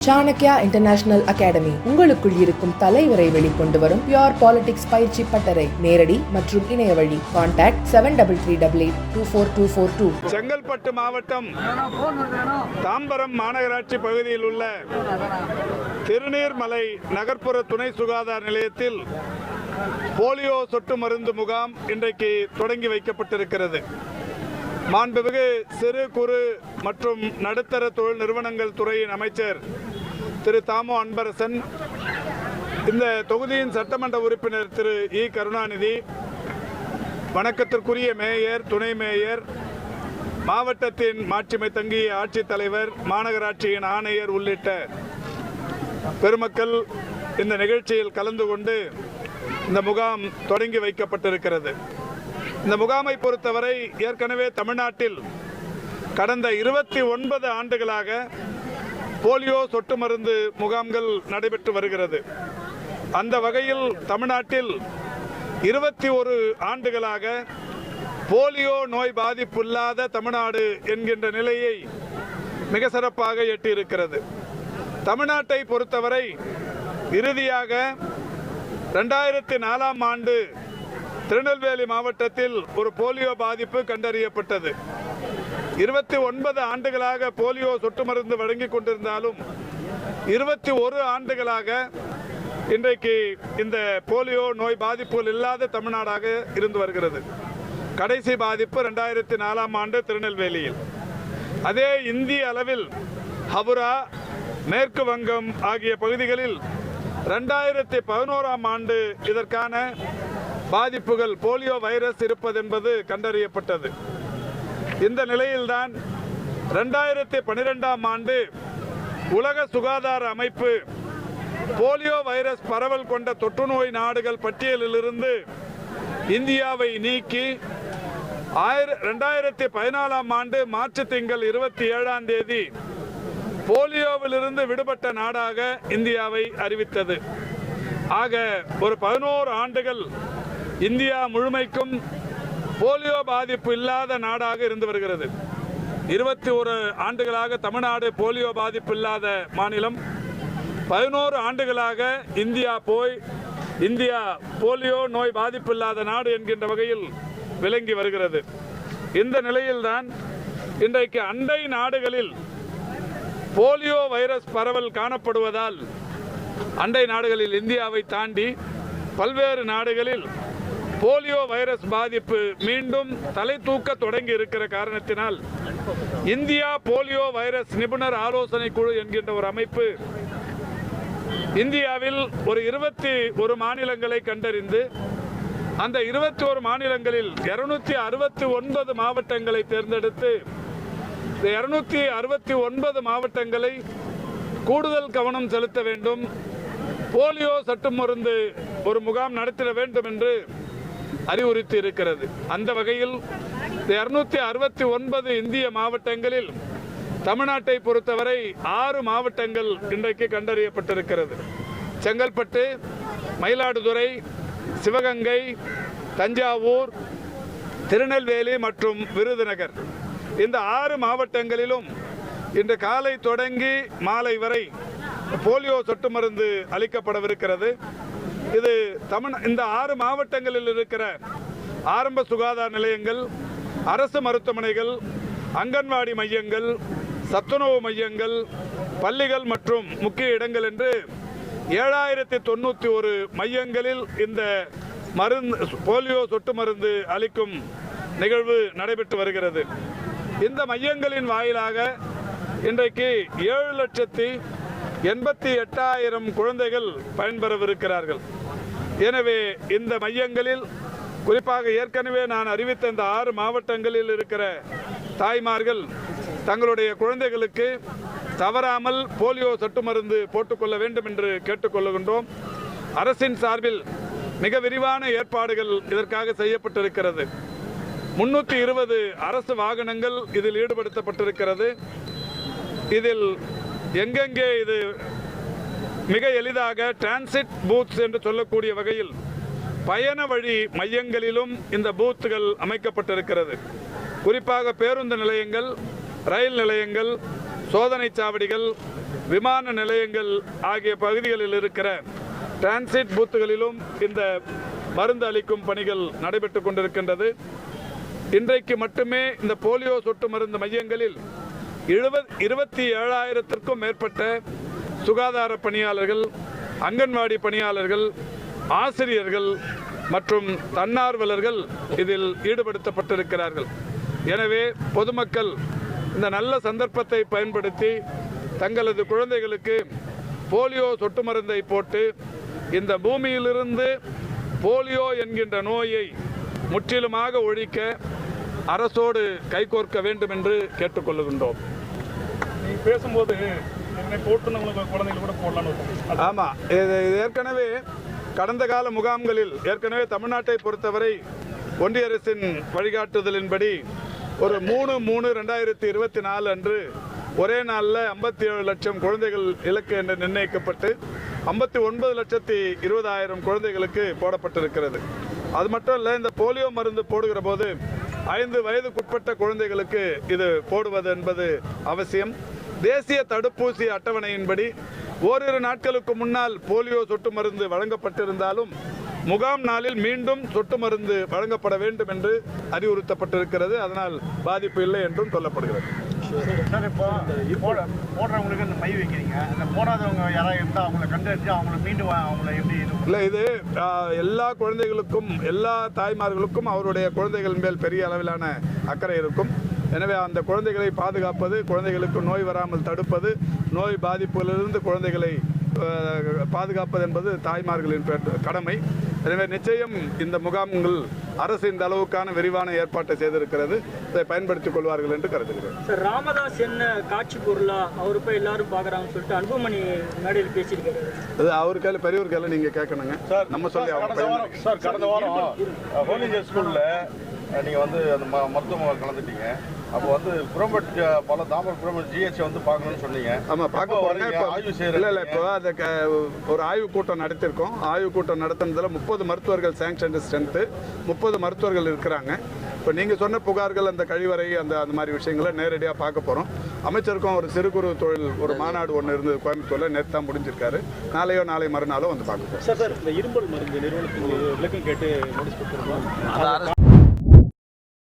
Chanakya international academy உங்களுக்குள் இருக்கும் தலைவரை வெளிக்கொண்டு வரும் பியூர் பாலிடிக்ஸ் பயிற்சி பட்டறை. நேரடி மற்றும் இணைய வழி. கான்டாக்ட் 7388242242. செங்கல்பட்டு மாவட்டம் தாம்பரம் மாநகராட்சி பகுதியில் உள்ள திருநீர்மலை நகர்ப்புற துணை சுகாதார நிலையத்தில் போலியோ சொட்டு மருந்து முகாம் இன்றைக்கு தொடங்கி வைக்கப்பட்டிருக்கிறது. மாண்புமிகு சிறு குறு மற்றும் நடுத்தர தொழில் நிறுவனங்கள் துறையின் அமைச்சர் திரு தாமோ அன்பரசன், இந்த தொகுதியின் சட்டமன்ற உறுப்பினர் திரு இ கருணாநிதி, வணக்கத்திற்குரிய மேயர், துணை மேயர், மாவட்டத்தின் மாட்சிமை தங்கிய ஆட்சித்தலைவர், மாநகராட்சியின் ஆணையர் உள்ளிட்ட பெருமக்கள் இந்த நிகழ்ச்சியில் கலந்து கொண்டு இந்த முகாம் தொடங்கி வைக்கப்பட்டிருக்கிறது. இந்த முகாமை பொறுத்தவரை ஏற்கனவே தமிழ்நாட்டில் கடந்த 29 ஆண்டுகளாக போலியோ சொட்டு மருந்து முகாம்கள் நடைபெற்று வருகிறது. அந்த வகையில் தமிழ்நாட்டில் 21 ஆண்டுகளாக போலியோ நோய் பாதிப்பு இல்லாத தமிழ்நாடு என்கின்ற நிலையை மிக சிறப்பாக எட்டியிருக்கிறது. தமிழ்நாட்டை பொறுத்தவரை இறுதியாக 2004ஆம் ஆண்டு திருநெல்வேலி மாவட்டத்தில் ஒரு போலியோ பாதிப்பு கண்டறியப்பட்டது. 29 ஆண்டுகளாக போலியோ சொட்டு மருந்து வழங்கி கொண்டிருந்தாலும் 21 ஆண்டுகளாக இன்றைக்கு இந்த போலியோ நோய் பாதிப்புகள் இல்லாத தமிழ்நாடாக இருந்து வருகிறது. கடைசி பாதிப்பு 2004ஆம் ஆண்டு திருநெல்வேலியில். அதே இந்திய அளவில் ஹவுரா, மேற்கு வங்கம் ஆகிய பகுதிகளில் 2011ஆம் ஆண்டு இதற்கான பாதிப்புகள் போலியோ வைரஸ் இருப்பது என்பது கண்டறியப்பட்டது. இந்த நிலையில்தான் 2012ஆம் ஆண்டு உலக சுகாதார அமைப்பு போலியோ வைரஸ் பரவல் கொண்ட தொற்று நோய் நாடுகள் பட்டியலிலிருந்து இந்தியாவை நீக்கி 2014ஆம் ஆண்டு மார்ச் திங்கள் 27ஆம் தேதி போலியோவிலிருந்து விடுபட்ட நாடாக இந்தியாவை அறிவித்தது. ஆக ஒரு 11 ஆண்டுகள் இந்தியா முழுமைக்கும் போலியோ பாதிப்பு இல்லாத நாடாக இருந்து வருகிறது. 21 ஆண்டுகளாக தமிழ்நாடு போலியோ பாதிப்பு இல்லாத மாநிலம். 11 ஆண்டுகளாக இந்தியா போலியோ நோய் பாதிப்பு இல்லாத நாடு என்கின்ற வகையில் விளங்கி வருகிறது. இந்த நிலையில்தான் இன்றைக்கு அண்டை நாடுகளில் போலியோ வைரஸ் பரவல் காணப்படுவதால் அண்டை நாடுகளில் இந்தியாவை தாண்டி பல்வேறு நாடுகளில் போலியோ வைரஸ் பாதிப்பு மீண்டும் தலை தூக்க தொடங்கி இருக்கிற காரணத்தினால் இந்தியா போலியோ வைரஸ் நிபுணர் ஆலோசனை குழு என்கின்ற ஒரு அமைப்பு இந்தியாவில் ஒரு 21 மாநிலங்களை கண்டறிந்து அந்த 21 மாநிலங்களில் 269 மாவட்டங்களை தேர்ந்தெடுத்து இந்த 269 மாவட்டங்களை கூடுதல் கவனம் செலுத்த வேண்டும், போலியோ சொட்டு மருந்து ஒரு முகாம் நடத்திட வேண்டும் என்று அறிவுறுத்தி இருக்கிறது. அந்த வகையில் 269 இந்திய மாவட்டங்களில் தமிழ்நாட்டை பொறுத்தவரை 6 மாவட்டங்கள் இன்றைக்கு கண்டறியப்பட்டிருக்கிறது. செங்கல்பட்டு, மயிலாடுதுறை, சிவகங்கை, தஞ்சாவூர், திருநெல்வேலி மற்றும் விருதுநகர், இந்த 6 மாவட்டங்களிலும் இன்று காலை தொடங்கி மாலை வரை போலியோ சொட்டு மருந்து அளிக்கப்படவிருக்கிறது. இது இந்த 6 மாவட்டங்களில் இருக்கிற ஆரம்ப சுகாதார நிலையங்கள், அரசு மருத்துவமனைகள், அங்கன்வாடி மையங்கள், சத்துணவு மையங்கள், பள்ளிகள் மற்றும் முக்கிய இடங்கள் என்று 7091 மையங்களில் இந்த போலியோ சொட்டு மருந்து அளிக்கும் நிகழ்வு நடைபெற்று வருகிறது. இந்த மையங்களின் வாயிலாக இன்றைக்கு 7,88,000 குழந்தைகள் பயன்பெறவிருக்கிறார்கள். எனவே இந்த மையங்களில் குறிப்பாக ஏற்கனவே நான் அறிவித்த இந்த 6 மாவட்டங்களில் இருக்கிற தாய்மார்கள் தங்களுடைய குழந்தைகளுக்கு தவறாமல் போலியோ சொட்டு மருந்து போட்டுக்கொள்ள வேண்டும் என்று கேட்டுக்கொள்கின்றோம். அரசின் சார்பில் மிக விரிவான ஏற்பாடுகள் இதற்காக செய்யப்பட்டிருக்கிறது. 320 அரசு வாகனங்கள் இதில் ஈடுபடுத்தப்பட்டிருக்கிறது. இதில் எங்கெங்கே இது மிக எளிதாக டிரான்சிட் பூத்ஸ் என்று சொல்லக்கூடிய வகையில் பயண வழி மையங்களிலும் இந்த பூத்துகள் அமைக்கப்பட்டிருக்கிறது. குறிப்பாக பேருந்து நிலையங்கள், ரயில் நிலையங்கள், சோதனை சாவடிகள், விமான நிலையங்கள் ஆகிய பகுதிகளில் இருக்கிற டிரான்சிட் பூத்துகளிலும் இந்த மருந்து அளிக்கும் பணிகள் நடைபெற்று கொண்டிருக்கின்றது. இன்றைக்கு மட்டுமே இந்த போலியோ சொட்டு மருந்து மையங்களில் 27,000த்திற்கும் மேற்பட்ட சுகாதார பணியாளர்கள், அங்கன்வாடி பணியாளர்கள், ஆசிரியர்கள் மற்றும் தன்னார்வலர்கள் இதில் ஈடுபடுத்தப்பட்டிருக்கிறார்கள். எனவே பொதுமக்கள் இந்த நல்ல சந்தர்ப்பத்தை பயன்படுத்தி தங்களது குழந்தைகளுக்கு போலியோ சொட்டு மருந்தை போட்டு இந்த பூமியிலிருந்து போலியோ என்கின்ற நோயை முற்றிலுமாக ஒழிக்க அரசோடு கைகோர்க்க வேண்டும் என்று கேட்டுக்கொள்ளுகின்றோம். நீங்கள் பேசும்போது போட்டுனவங்களுக்கு குழந்தைகள் கூட போடலான்னு. ஆமாம், இது ஏற்கனவே கடந்த கால முகாம்களில் ஏற்கனவே தமிழ்நாட்டை பொறுத்தவரை ஒன்றிய அரசின் வழிகாட்டுதலின்படி ஒரு 3/3/2024 அன்று ஒரே நாளில் 57 லட்சம் குழந்தைகள் இலக்கு என்று நிர்ணயிக்கப்பட்டு 59,20,000 குழந்தைகளுக்கு போடப்பட்டிருக்கிறது. அது மட்டும் இல்லை, இந்த போலியோ மருந்து போடுகிற போது 5 வயதுக்குட்பட்ட குழந்தைகளுக்கு இது போடுவது என்பது அவசியம். தேசிய தடுப்பூசி அட்டவணையின்படி ஓரிரு நாட்களுக்கு முன்னால் போலியோ சொட்டு மருந்து வழங்கப்பட்டிருந்தாலும் முகாம் நாளில் மீண்டும் சொட்டு மருந்து வழங்கப்பட வேண்டும் என்று அறிவுறுத்தப்பட்டிருக்கிறது. அதனால் பாதிப்பு இல்லை என்றும் சொல்லப்படுகிறது. சார், இப்போ போடுறவங்களுக்கு இந்த மை வைக்கிறீங்க, அந்த போடாதவங்க யாராவது இருந்தால் அவங்கள கண்டறிஞ்சு அவங்கள மீண்டும் அவங்கள எப்படி இல்லை, இது எல்லா குழந்தைகளுக்கும், எல்லா தாய்மார்களுக்கும் அவருடைய குழந்தைகள் மேல் பெரிய அளவிலான அக்கறை இருக்கும். எனவே அந்த குழந்தைகளை பாதுகாப்பது, குழந்தைகளுக்கு நோய் வராமல் தடுப்பது, நோய் பாதிப்புகளிலிருந்து குழந்தைகளை பாதுகாப்பது என்பது தாய்மார்களின் கடமை. எனவே நிச்சயம் இந்த முகாம்கள் அரசு இந்த அளவுக்கான விரிவான ஏற்பாட்டை செய்திருக்கிறது. இதை பயன்படுத்திக் கொள்வார்கள் என்று கருதுகிறேன். சார், ராமதாஸ் என்ன காட்சி பொருளா அவர் போய் எல்லாரும் பார்க்குறாங்கன்னு சொல்லிட்டு அன்புமணி மேடையில் பேசியிருக்காரு. அது அவர் கையில், பெரியவர் கையில் நீங்கள் கேட்கணுங்க. சார், நம்ம சொல்லி சார், கடந்த வாரம் ஹோலிஞ்சர் ஸ்கூலில் நீங்கள் வந்து அந்த மருத்துவ கலந்துட்டீங்க. அப்போ வந்து புறம்பட் பல தாமரை புறம்பட் ஜிஹெச் வந்து பார்க்கணும்னு சொன்னீங்க. ஆமாம், பார்க்க போகிறீங்க. இப்போ ஆய்வு செய்யல. இல்லை, இப்போ அதை ஒரு ஆய்வு கூட்டம் நடத்தியிருக்கோம். ஆய்வு கூட்டம் நடத்துனதில் 30 மருத்துவர்கள் சேங்ஷன் ஸ்ட்ரென்த்து 30 மருத்துவர்கள் இருக்கிறாங்க. இப்போ நீங்கள் சொன்ன புகார்கள், அந்த கழிவறை, அந்த மாதிரி விஷயங்களை நேரடியாக பார்க்க போகிறோம். அமைச்சருக்கும் ஒரு சிறு குறு தொழில் ஒரு மாநாடு ஒன்று இருந்தது கோயம்புத்தூரில், நேற்று தான் முடிஞ்சிருக்காரு. நாளை மறுநாளோ வந்து பார்க்க போகிறோம். சார், இந்த இரும்பல் மருந்து நிறுவனத்துக்கு விளக்கம் கேட்டு நோட்டீஸ் கொடுத்துருக்கோம்.